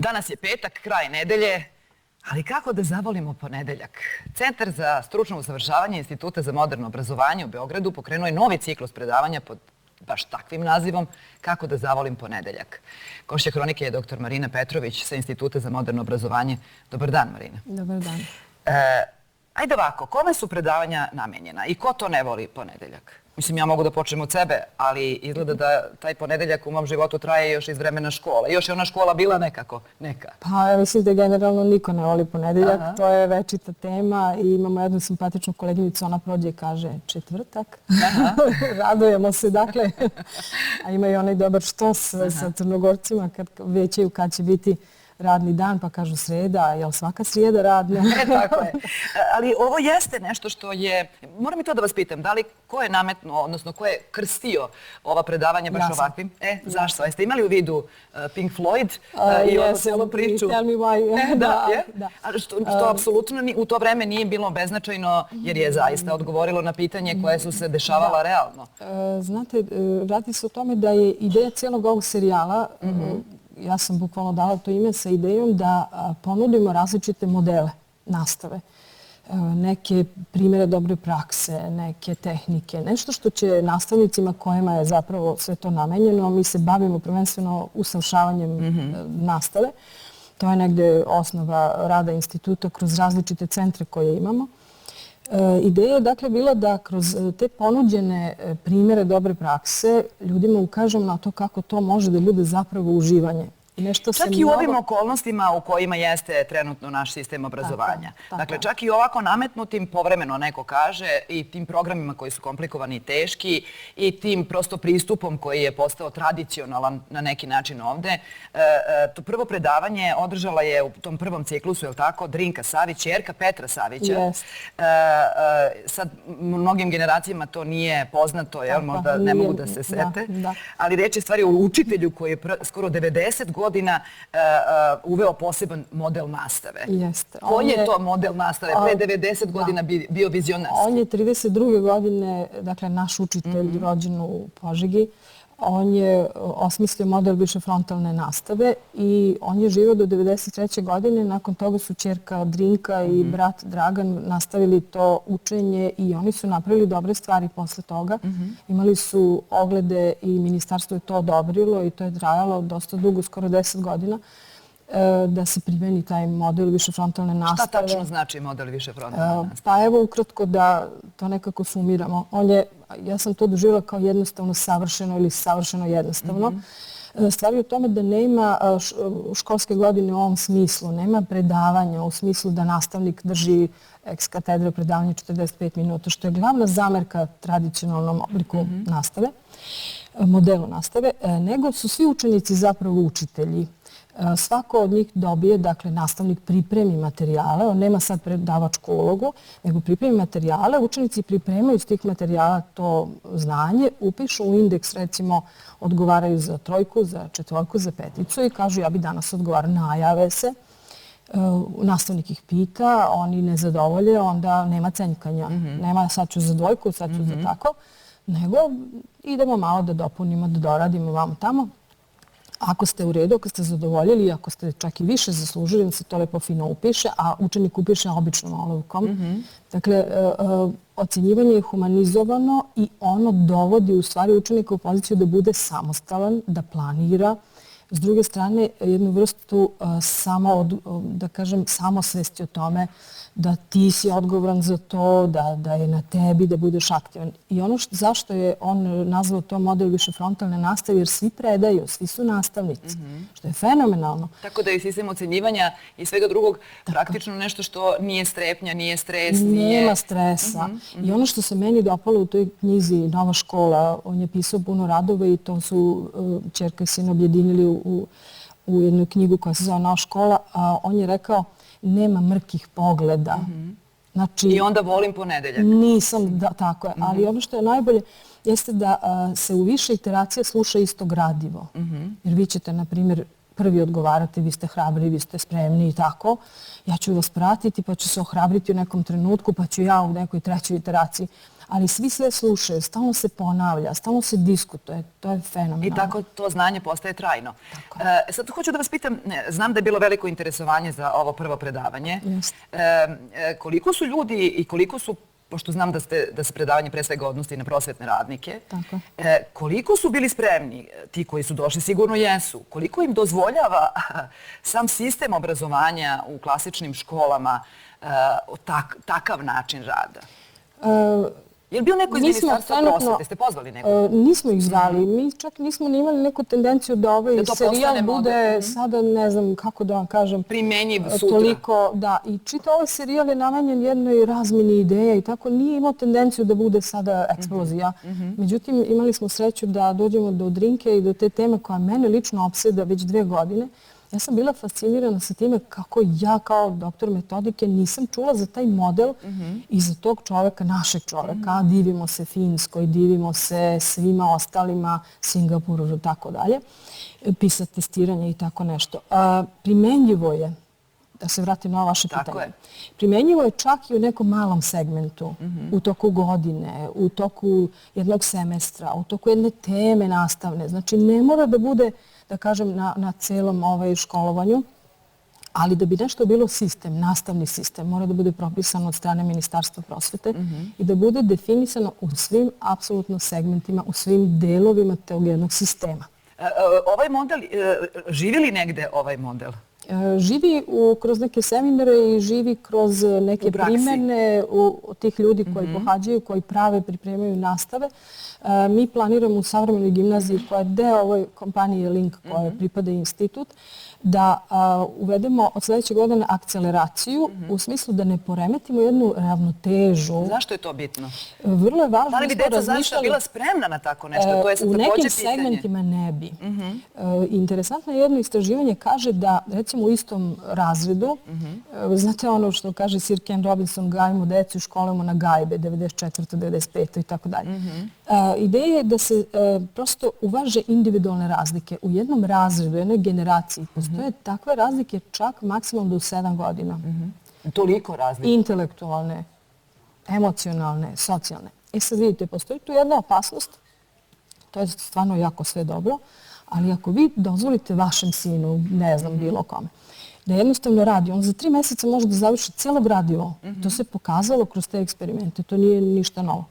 Danas je petak, kraj nedelje, ali kako da zavolimo ponedeljak? Centar za stručno usavršavanje Instituta za moderno obrazovanje u Beogradu pokrenuo je novi ciklus predavanja pod baš takvim nazivom Kako da zavolim ponedeljak. Gošća hronike je dr. Marina Petrović sa Instituta za moderno obrazovanje. Dobar dan, Marina. Dobar dan. Ajde ovako, kome su predavanja namenjena i ko to ne voli ponedeljak? Mislim, ja mogu da počnem od sebe, ali izgleda da taj ponedeljak u mom životu traje još iz vremena škole. Još je ona škola bila nekako, neka. Pa ja mislim da generalno niko ne voli ponedeljak. To je večita tema i imamo jednu simpatičnu koleginicu, ona prođe i kaže četvrtak. Radujemo se, dakle. A ima i onaj dobar štos sa Crnogorcima kad većaju kad će biti radni dan, pa kažu sreda, je li svaka srijeda radna? Tako je. Ali ovo jeste nešto što je, moram i to da vas pitam, da li ko je nametnuo, odnosno ko je krstio ova predavanja baš ovakvim? Zašto? Jeste imali u vidu Pink Floyd i ovo celu priču? Tell me why. Da. Što apsolutno u to vreme nije bilo beznačajno, jer je zaista odgovorilo na pitanje koje su se dešavala realno. Znate, radi se o tome da je ideja cijelog ovog serijala, ja sam bukvalno dala to ime sa idejom da ponudimo različite modele nastave. Neke primjere dobre prakse, neke tehnike, nešto što će nastavnicima kojima je zapravo sve to namenjeno. Mi se bavimo prvenstveno usavršavanjem nastave. To je negde osnova rada instituta kroz različite centre koje imamo. Ideja je dakle bila da kroz te ponuđene primjere dobre prakse ljudima ukažem na to kako to može da bude zapravo uživanje. Čak i u ovim okolnostima u kojima jeste trenutno naš sistem obrazovanja. Dakle, čak i ovako nametnutim, povremeno neko kaže, i tim programima koji su komplikovani i teški i tim prosto pristupom koji je postao tradicionalan na neki način ovde. To prvo predavanje održala je u tom prvom ciklusu, je li tako, Drinka Savić, ćerka Petra Savića. Sad, mnogim generacijama to nije poznato, možda ne mogu da se sete. Ali reč je stvari o učitelju koji je skoro 90 godina uveo poseban model nastave. Koji je to model nastave? Pre 90 godina bio vizionarski. On je 32. godine, dakle naš učitelj rođen u Požegi, on je osmislio model višefrontalne nastave i on je živio do 93. godine. Nakon toga su ćerka Drinka i brat Dragan nastavili to učenje i oni su napravili dobre stvari posle toga. Imali su oglede i ministarstvo je to odobrilo i to je trajalo dosta dugo, skoro 10 godina, da se primeni taj model višefrontalne nastave. Šta tačno znači model višefrontalne nastave? Pa evo ukratko da to nekako sumiramo. Ja sam to doživjela kao jednostavno savršeno ili savršeno jednostavno. Stvar je u tome da nema školske godine u ovom smislu. Nema predavanja u smislu da nastavnik drži ex katedra predavanje 45 minuta, što je glavna zamerka tradicionalnom obliku nastave, modelu nastave, nego su svi učenici zapravo učitelji. Svako od njih dobije, dakle, nastavnik pripremi materijale, on nema sad predavačku ulogu, nego pripremi materijale, učenici pripremaju iz tih materijala to znanje, upišu u indeks, recimo, odgovaraju za 3, za 4, za 5 i kažu ja bi danas odgovarao, najave se. Nastavnik ih pita, oni ne zadovolje, onda nema cenjkanja. Nema sad ću za 2, sad ću za tako, nego idemo malo da dopunimo, da doradimo vamo tamo. Ako ste u redu, ako ste zadovoljili, ako ste čak i više zaslužili, da se to lepo fino upiše, a učenik upiše običnom olovkom. Dakle, ocenjivanje je humanizovano i ono dovodi u stvari učenika u poziciju da bude samostalan, da planira. S druge strane, jednu vrstu samosvesti o tome da ti si odgovoran za to, da je na tebi, da budeš aktivan. I ono zašto je on nazvao to model višefrontalne nastave, jer svi predaju, svi su nastavnici, što je fenomenalno. Tako da je sistem ocenjivanja i svega drugog praktično nešto što nije strepnja, nije stres, nema stresa. I ono što se meni dopalo u toj knjizi Nova škola, on je pisao puno radova i to su ćerka i sin objedinili u jednu knjigu koja se zove Nova škola. On je rekao nema mrkih pogleda. I onda volim ponedeljak. Nisam, tako je. Ali ono što je najbolje jeste da se u više iteracija sluša isto gradivo. Jer vi ćete, na primjer, prvi odgovarati, vi ste hrabri, vi ste spremni i tako. Ja ću vas pratiti pa ću se ohrabriti u nekom trenutku pa ću ja u nekoj trećoj iteraciji. ali svi sve slušaju, stalno se ponavlja, stalno se diskutuje, to je fenomenalno. I tako to znanje postaje trajno. Sad hoću da vas pitam, znam da je bilo veliko interesovanje za ovo prvo predavanje. Koliko su ljudi i koliko su, pošto znam da se predavanje pre svega odnosi na prosvetne radnike, koliko su bili spremni, ti koji su došli sigurno jesu, koliko im dozvoljava sam sistem obrazovanja u klasičnim školama takav način rada? Je li bio neko iz Ministarstva prosvete? Ste pozvali nekog? Nismo ih zvali. Mi čak nismo ni imali neku tendenciju da ovaj serijal bude sada, ne znam kako da vam kažem, primenjiv sutra. Toliko, da. I čitav ovaj serijal je namenjen jednoj razmini ideja i tako. Nije imao tendenciju da bude sada eksplozija. Međutim, imali smo sreću da dođemo do Drinke i do te teme koja mene lično opseda već 2 godine. Ja sam bila fascinirana sa time kako ja kao doktor metodike nisam čula za taj model i za tog čoveka, našeg čoveka. Divimo se Finskoj, divimo se svima ostalima, Singapuru i tako dalje. PISA testiranje i tako nešto. Primenjivo je, da se vratim na ovo vaše pitanje, primenjivo je čak i u nekom malom segmentu, u toku godine, u toku jednog semestra, u toku jedne teme nastavne. Znači, ne mora da bude, da kažem, na celom školovanju, ali da bi nešto bilo sistem, nastavni sistem, mora da bude propisano od strane Ministarstva prosvete i da bude definisano u svim apsolutno segmentima, u svim delovima tog jednog sistema. Ovaj model, živi li negde ovaj model? Živi kroz neke seminare i živi kroz neke primene od tih ljudi koji pohađaju, koji prave, pripremaju nastave. Mi planiramo u Savremenoj gimnaziji, koja je deo ove kompanije Link, koja pripada institut, da uvedemo od sljedeće godine akceleraciju u smislu da ne poremetimo jednu ravnotežu. Zašto je to bitno? Vrlo je važno. Da li bi deca zaista bila spremna na tako nešto? To je sad u takođe nekim pitanje. segmentima ne bi. Interesantno jedno istraživanje kaže da, recimo u istom razredu, znate ono što kaže Sir Ken Robinson, gajimo decu i školujemo na gajbe, 94. 95. i tako dalje. Ideja je da se prosto uvaže individualne razlike. U jednom razredu, u jednoj generaciji postoje takve razlike čak maksimum do 7 godina. Toliko razlike? Intelektualne, emocionalne, socijalne. Sad vidite, postoji tu jedna opasnost, to je stvarno jako sve dobro, ali ako vi dozvolite vašem sinu, ne znam, bilo kome, da jednostavno radi, on za 3 meseca može da završi cijelo gradivo. To se pokazalo kroz te eksperimente, to nije ništa novo.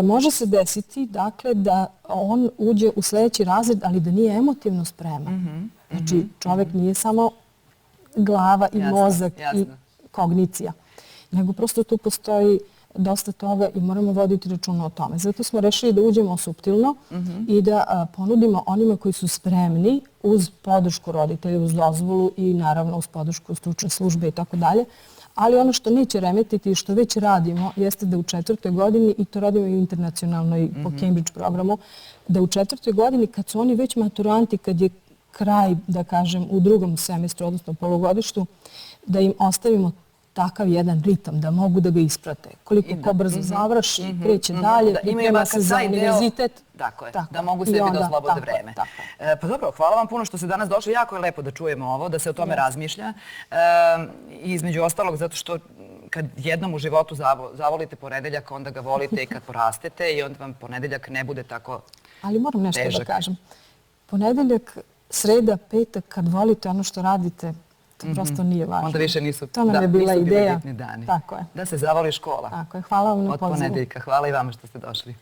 Može se desiti, dakle, da on uđe u sljedeći razred, ali da nije emotivno spreman. Znači, čovjek nije samo glava i mozak i kognicija, nego prosto tu postoji dosta toga i moramo voditi računa o tome. Zato smo rešili da uđemo suptilno i da ponudimo onima koji su spremni uz podršku roditelja, uz dozvolu i naravno uz podršku stručne službe i tako dalje. Ali ono što neće remetiti i što već radimo jeste da u 4. godini, i to radimo i internacionalno i po Cambridge programu, da u 4. godini kad su oni već maturanti, kad je kraj, da kažem, u 2. semestru, odnosno polugodištu, da im ostavimo takav jedan ritam, da mogu da ga isprate. Koliko ko brzo završi, kreće dalje, priprema se za univerzitet. Tako je, da mogu sebi da oslobode vreme. Pa dobro, hvala vam puno što ste danas došli. Jako je lepo da čujemo ovo, da se o tome razmišlja. I između ostalog, zato što kad jednom u životu zavolite ponedeljak, onda ga volite i kad porastete i onda vam ponedeljak ne bude tako težak. Ali moram nešto da kažem. Ponedeljak, sreda, petak, kad volite ono što radite, to prosto nije važno. Onda više nisu bili bitni dani. Tako je. Da se zavoli škola. Tako je. Hvala vam na pozivu. Od ponedeljka. Hvala i vama što ste došli.